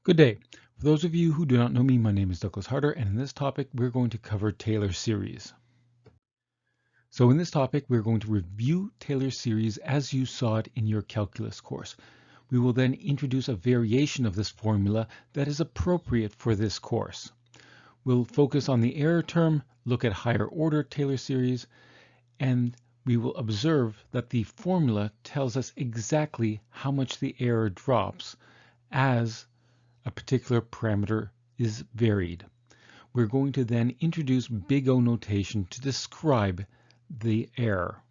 Good day. For those of you who do not know me, my name is Douglas Harder, and in this topic, we're going to cover Taylor series. So in this topic, we're going to review Taylor series as you saw it in your calculus course. We will then introduce a variation of this formula that is appropriate for this course. We'll focus on the error term, look at higher order Taylor series, and we will observe that the formula tells us exactly how much the error drops as a particular parameter is varied. We're going to then introduce big O notation to describe the error.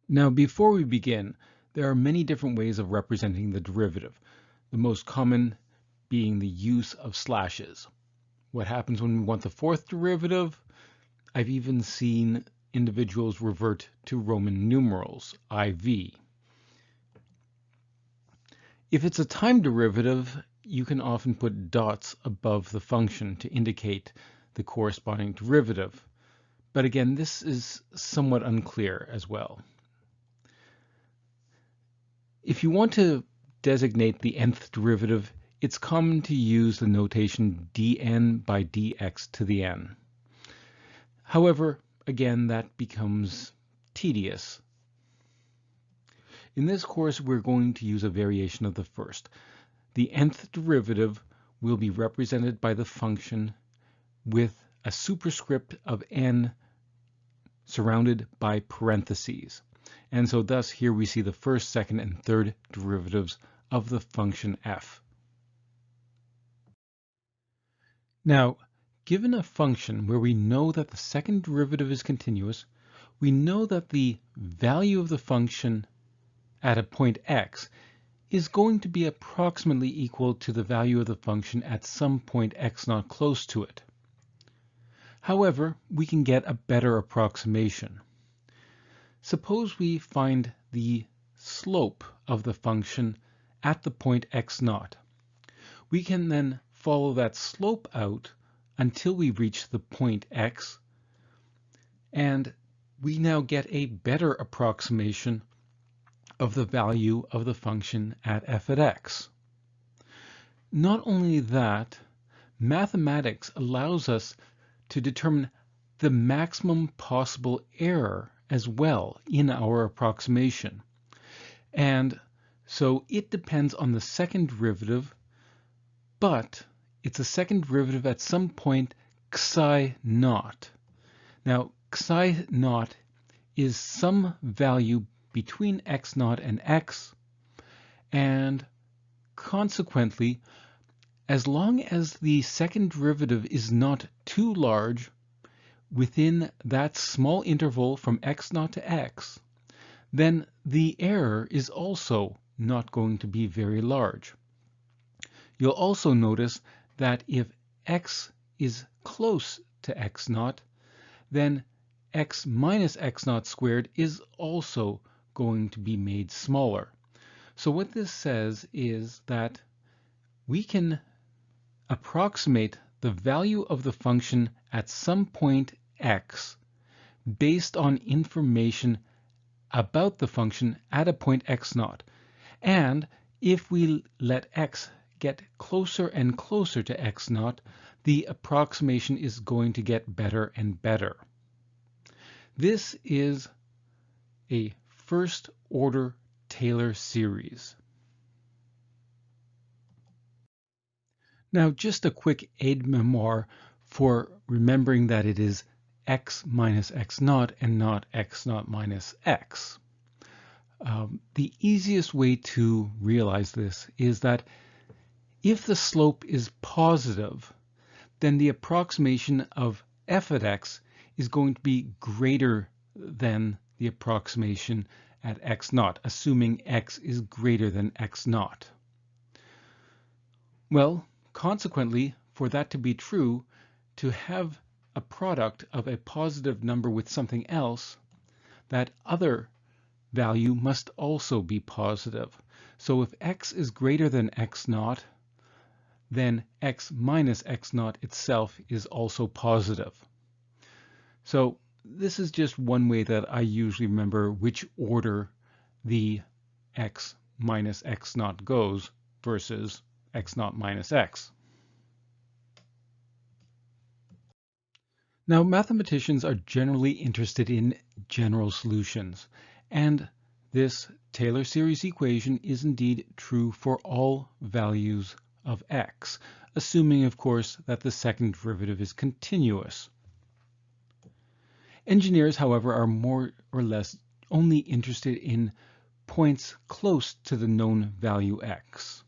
Now, before we begin, there are many different ways of representing the derivative, the most common being the use of slashes. What happens when we want the fourth derivative? I've even seen individuals revert to Roman numerals, IV. If it's a time derivative, you can often put dots above the function to indicate the corresponding derivative. But again, this is somewhat unclear as well. If you want to designate the nth derivative, it's common to use the notation dn by dx to the n. However, again, that becomes tedious. In this course, we're going to use a variation of the first. The nth derivative will be represented by the function with a superscript of n surrounded by parentheses. And so thus here we see the first, second, and third derivatives of the function f. Now, given a function where we know that the second derivative is continuous, we know that the value of the function at a point x is going to be approximately equal to the value of the function at some point x not close to it. However, we can get a better approximation. Suppose we find the slope of the function at the point x naught. We can then follow that slope out until we reach the point x, and we now get a better approximation of the value of the function at f at x. Not only that, mathematics allows us to determine the maximum possible error as well in our approximation. And so it depends on the second derivative, but it's a second derivative at some point xi naught. Now, xi naught is some value between x naught and x, and consequently, as long as the second derivative is not too large within that small interval from x naught to x, then the error is also not going to be very large. You'll also notice that if x is close to x naught, then x minus x naught squared is also going to be made smaller. So what this says is that we can approximate the value of the function at some point x based on information about the function at a point x naught. And if we let x get closer and closer to x naught, the approximation is going to get better and better. This is a first order Taylor series. Now, just a quick aide-memoire for remembering that it is x minus x naught and not x naught minus x. The easiest way to realize this is that if the slope is positive, then the approximation of f at x is going to be greater than the approximation at x naught, assuming x is greater than x naught. Well, consequently, for that to be true, to have a product of a positive number with something else, that other value must also be positive. So if x is greater than x naught, then x minus x naught itself is also positive. So this is just one way that I usually remember which order the x minus x naught goes versus x naught minus x. Now, mathematicians are generally interested in general solutions, and this Taylor series equation is indeed true for all values of x, assuming, of course, that the second derivative is continuous. Engineers, however, are more or less only interested in points close to the known value x.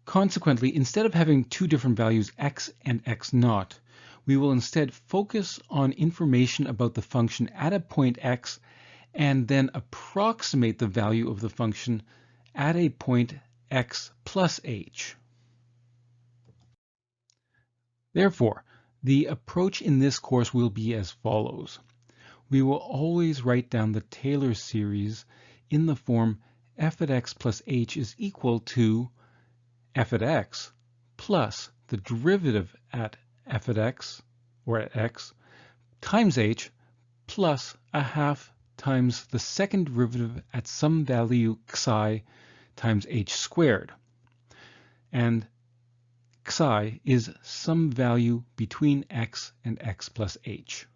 Consequently, instead of having two different values x and x naught, we will instead focus on information about the function at a point x and then approximate the value of the function at a point x plus h. Therefore, the approach in this course will be as follows. We will always write down the Taylor series in the form f at x plus h is equal to f at x plus the derivative at f at x, or at x, times h plus a half times the second derivative at some value xi times h squared. And xi is some value between x and x plus h.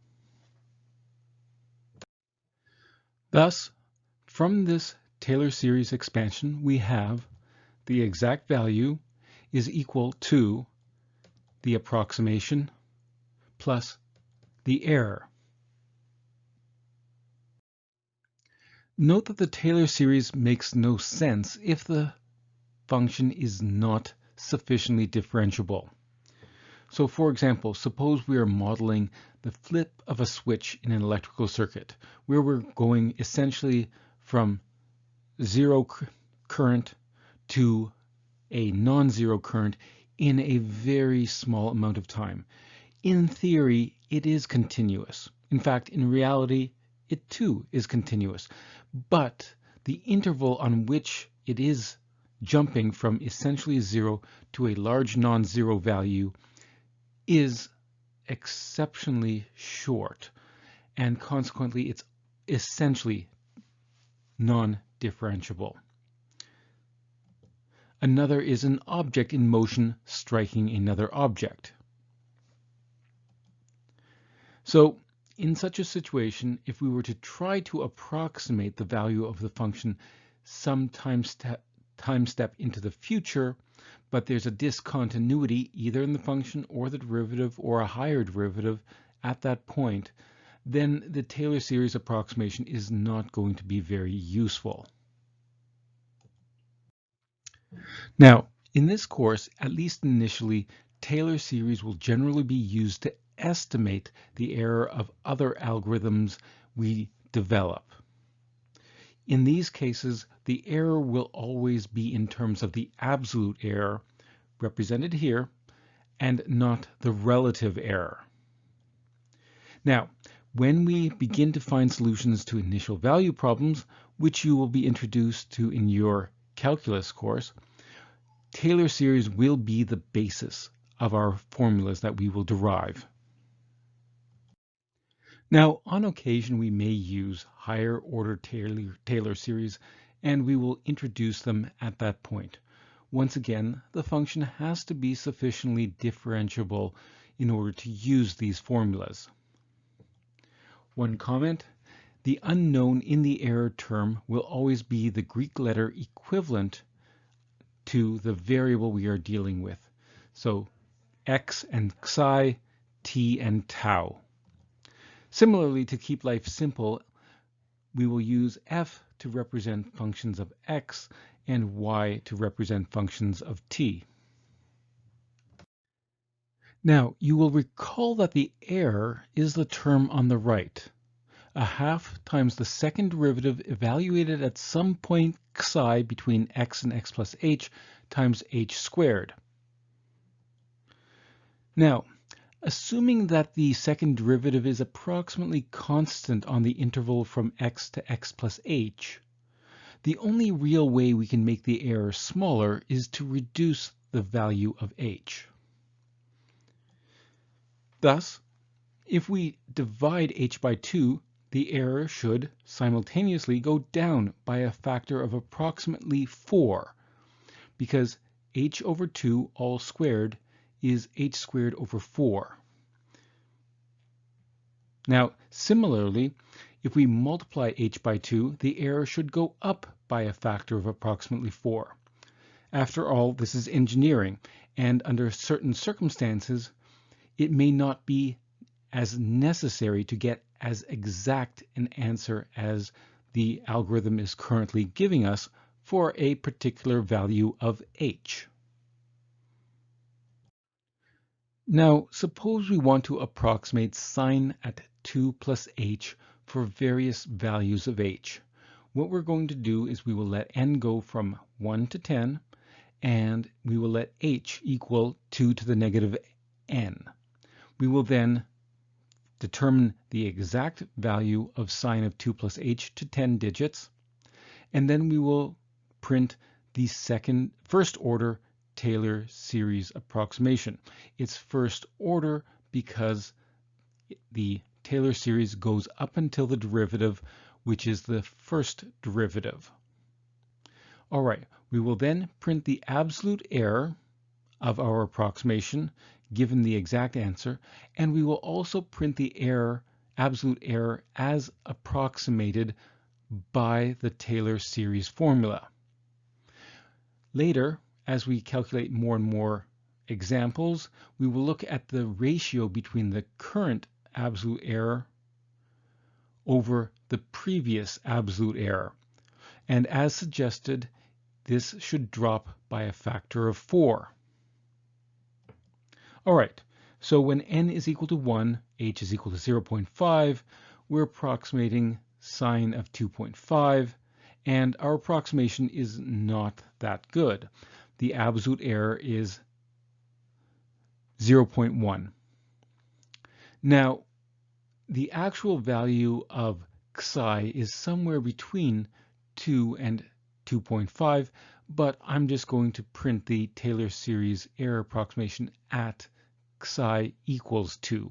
Thus, from this Taylor series expansion, we have the exact value is equal to the approximation plus the error. Note that the Taylor series makes no sense if the function is not sufficiently differentiable. So for example, suppose we are modeling the flip of a switch in an electrical circuit, where we're going essentially from zero current to a non-zero current in a very small amount of time. In theory, it is continuous. In fact, in reality, it too is continuous. But the interval on which it is jumping from essentially zero to a large non-zero value is exceptionally short, and consequently it's essentially non-differentiable. Another is an object in motion striking another object. So in such a situation, if we were to try to approximate the value of the function some time step into the future, but there's a discontinuity either in the function or the derivative or a higher derivative at that point, then the Taylor series approximation is not going to be very useful. Now, in this course, at least initially, Taylor series will generally be used to estimate the error of other algorithms we develop. In these cases, the error will always be in terms of the absolute error, represented here, and not the relative error. Now, when we begin to find solutions to initial value problems, which you will be introduced to in your calculus course, Taylor series will be the basis of our formulas that we will derive. Now, on occasion, we may use higher order Taylor series, and we will introduce them at that point. Once again, the function has to be sufficiently differentiable in order to use these formulas. One comment, the unknown in the error term will always be the Greek letter equivalent to the variable we are dealing with. So x and xi, t and tau. Similarly, to keep life simple, we will use f to represent functions of x and y to represent functions of t. Now, you will recall that the error is the term on the right, a half times the second derivative evaluated at some point xi between x and x plus h times h squared. Now, assuming that the second derivative is approximately constant on the interval from x to x plus h, the only real way we can make the error smaller is to reduce the value of h. Thus, if we divide h by 2, the error should simultaneously go down by a factor of approximately 4, because h over 2 all squared is h squared over 4. Now, similarly, if we multiply h by 2, the error should go up by a factor of approximately 4. After all, this is engineering, and under certain circumstances, it may not be as necessary to get as exact an answer as the algorithm is currently giving us for a particular value of h. Now, suppose we want to approximate sine at 2 plus h for various values of h. What we're going to do is we will let n go from 1 to 10, and we will let h equal 2 to the negative n. We will then determine the exact value of sine of 2 plus h to 10 digits, and then we will print the first order Taylor series approximation. It's first order because the Taylor series goes up until the derivative, which is the first derivative. All right, we will then print the absolute error of our approximation given the exact answer, and we will also print the absolute error as approximated by the Taylor series formula. Later, as we calculate more and more examples, we will look at the ratio between the current absolute error over the previous absolute error. And as suggested, this should drop by a factor of 4. All right, so when n is equal to 1, h is equal to 0.5, we're approximating sine of 2.5, and our approximation is not that good. The absolute error is 0.1. Now, the actual value of xi is somewhere between 2 and 2.5, but I'm just going to print the Taylor series error approximation at xi equals 2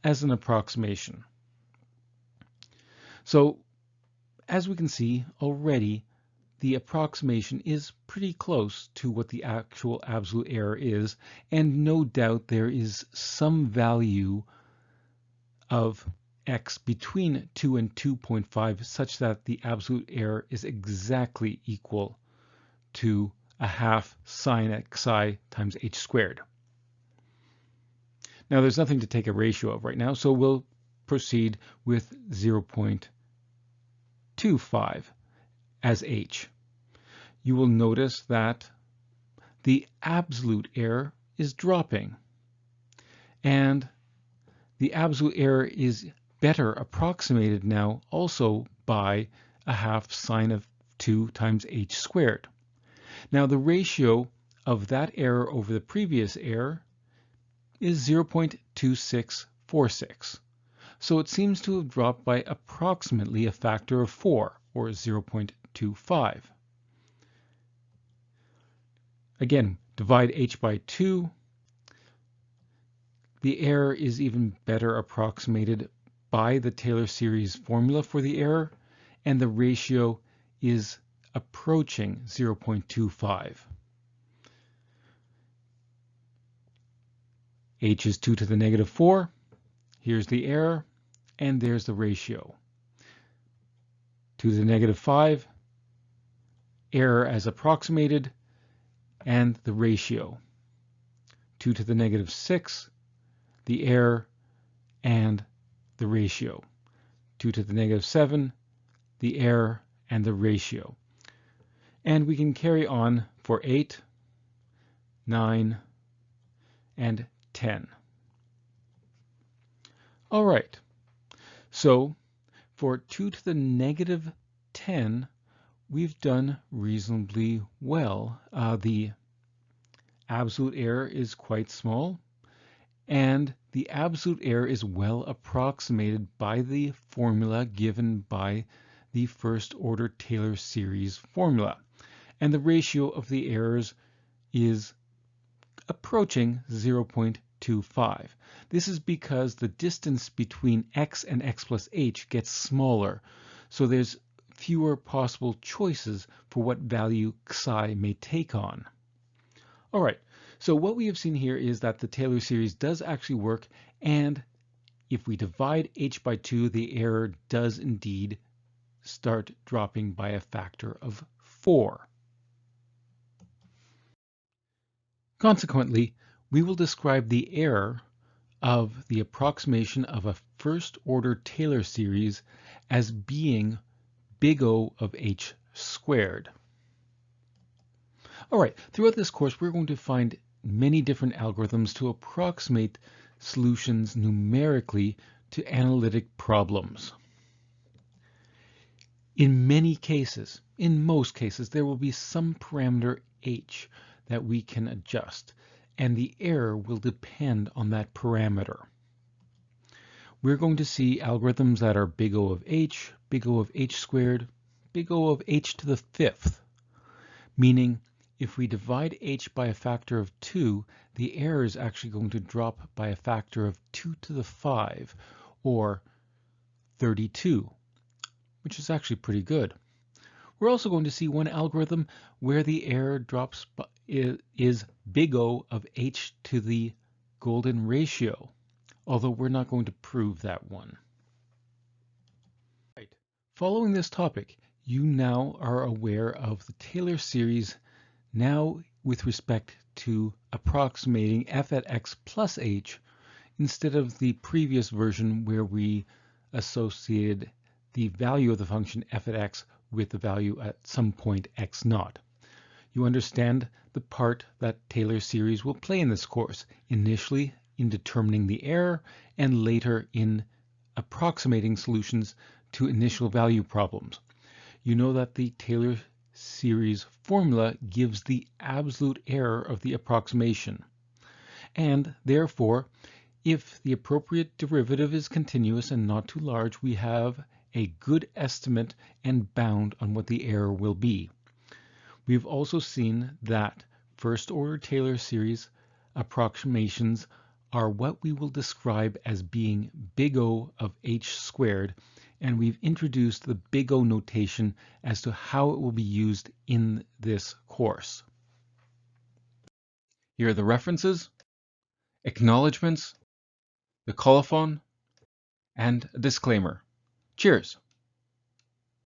as an approximation. So, as we can see already, the approximation is pretty close to what the actual absolute error is, and no doubt there is some value of x between 2 and 2.5 such that the absolute error is exactly equal to a half sine xi times h squared. Now there's nothing to take a ratio of right now, so we'll proceed with 0.25 as h. You will notice that the absolute error is dropping, and the absolute error is better approximated now also by a half sine of 2 times h squared. Now the ratio of that error over the previous error is 0.2646. So it seems to have dropped by approximately a factor of 4, or 0.25. Again, divide h by 2. The error is even better approximated by the Taylor series formula for the error, and the ratio is approaching 0.25. H is 2 to the negative 4. Here's the error, and there's the ratio. 2 to the negative 5, error as approximated, and the ratio. 2 to the negative 6, the error and the ratio. 2 to the negative 7, the error and the ratio. And we can carry on for 8, 9, and 10. All right, so for 2 to the negative 10, we've done reasonably well. The absolute error is quite small, and the absolute error is well approximated by the formula given by the first order Taylor series formula. And the ratio of the errors is approaching 0.25. This is because the distance between x and x plus h gets smaller. So there's fewer possible choices for what value Xi may take on. All right, so what we have seen here is that the Taylor series does actually work, and if we divide h by 2, the error does indeed start dropping by a factor of 4. Consequently, we will describe the error of the approximation of a first-order Taylor series as being big O of h squared. All right, throughout this course, we're going to find many different algorithms to approximate solutions numerically to analytic problems. In many cases, in most cases, there will be some parameter h that we can adjust, and the error will depend on that parameter. We're going to see algorithms that are big O of h squared, big O of h to the 5th, meaning if we divide h by a factor of 2, the error is actually going to drop by a factor of 2 to the 5, or 32, which is actually pretty good. We're also going to see one algorithm where the error drops by, is big O of h to the golden ratio, although we're not going to prove that one. Right. Following this topic, you now are aware of the Taylor series now with respect to approximating f at x plus h instead of the previous version where we associated the value of the function f at x with the value at some point x naught. You understand the part that Taylor series will play in this course, initially in determining the error and later in approximating solutions to initial value problems. You know that the Taylor series formula gives the absolute error of the approximation, and therefore if the appropriate derivative is continuous and not too large, we have a good estimate and bound on what the error will be. We've also seen that first-order Taylor series approximations are what we will describe as being big O of h squared, and we've introduced the big O notation as to how it will be used in this course. Here are the references, acknowledgements, the colophon, and a disclaimer. Cheers!